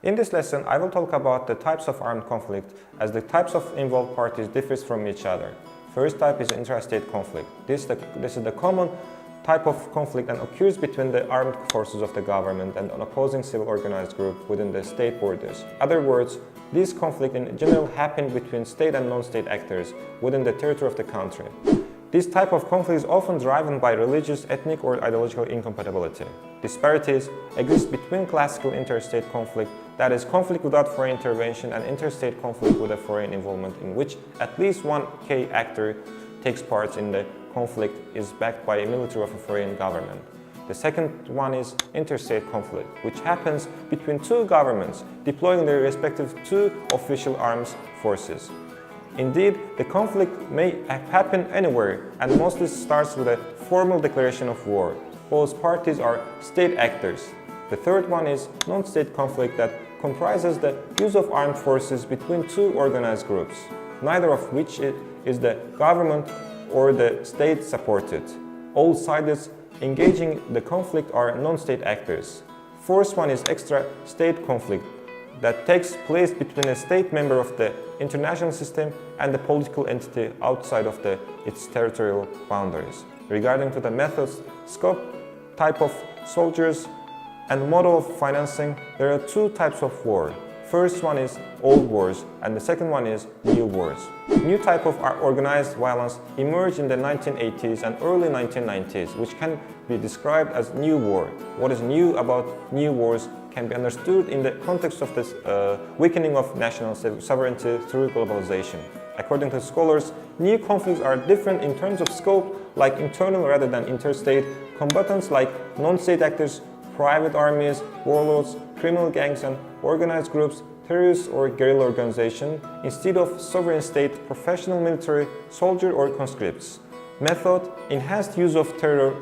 In this lesson, I will talk about the types of armed conflict as the types of involved parties differs from each other. First type is interstate conflict. This is the common type of conflict and occurs between the armed forces of the government and an opposing civil organized group within the state borders. In other words, this conflict in general happen between state and non-state actors within the territory of the country. This type of conflict is often driven by religious, ethnic or ideological incompatibility. Disparities exist between classical interstate conflict, that is, conflict without foreign intervention, and interstate conflict with a foreign involvement in which at least one key actor takes part in the conflict is backed by a military of a foreign government. The second one is interstate conflict, which happens between two governments deploying their respective two official armed forces. Indeed, the conflict may happen anywhere and mostly starts with a formal declaration of war. Both parties are state actors. The third one is non-state conflict that comprises the use of armed forces between two organized groups, neither of which is the government or the state supported. All sides engaging the conflict are non-state actors. Fourth one is extra-state conflict that takes place between a state member of the international system and the political entity outside of its territorial boundaries. Regarding to the methods, scope, type of soldiers, and model of financing, there are two types of war. First one is old wars, and the second one is new wars. New type of organized violence emerged in the 1980s and early 1990s, which can be described as new war. What is new about new wars can be understood in the context of this weakening of national sovereignty through globalization. According to scholars, new conflicts are different in terms of scope, like internal rather than interstate, combatants like non-state actors, private armies, warlords, criminal gangs and organized groups, terrorists or guerrilla organizations, instead of sovereign state, professional military, soldier or conscripts. Method, enhanced use of terror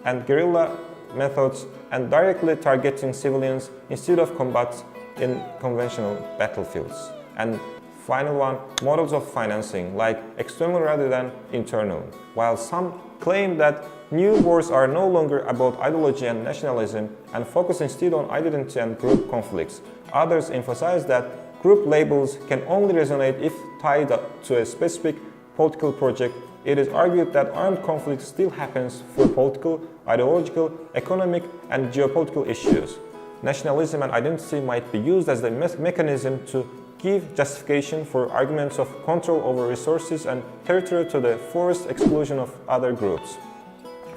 and guerrilla methods and directly targeting civilians instead of combats in conventional battlefields. And final one, models of financing, like external rather than internal. While some claim that new wars are no longer about ideology and nationalism and focus instead on identity and group conflicts, others emphasize that group labels can only resonate if tied to a specific political project. It is argued that armed conflict still happens for political, ideological, economic, and geopolitical issues. Nationalism and identity might be used as the mechanism to give justification for arguments of control over resources and territory to the forced exclusion of other groups.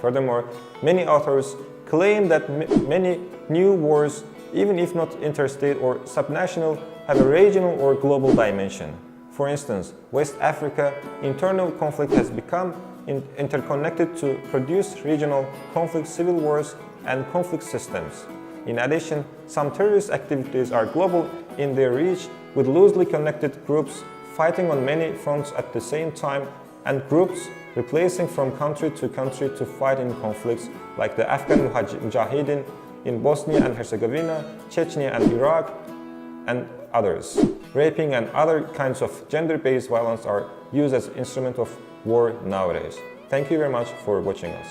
Furthermore, many authors claim that many new wars, even if not interstate or subnational, have a regional or global dimension. For instance, West Africa internal conflict has become interconnected to produce regional conflict, civil wars, and conflict systems. In addition, some terrorist activities are global in their reach, with loosely connected groups fighting on many fronts at the same time, and groups replacing from country to fight in conflicts like the Afghan Mujahideen in Bosnia and Herzegovina, Chechnya and Iraq, and others. Raping and other kinds of gender-based violence are used as instrument of war nowadays. Thank you very much for watching us.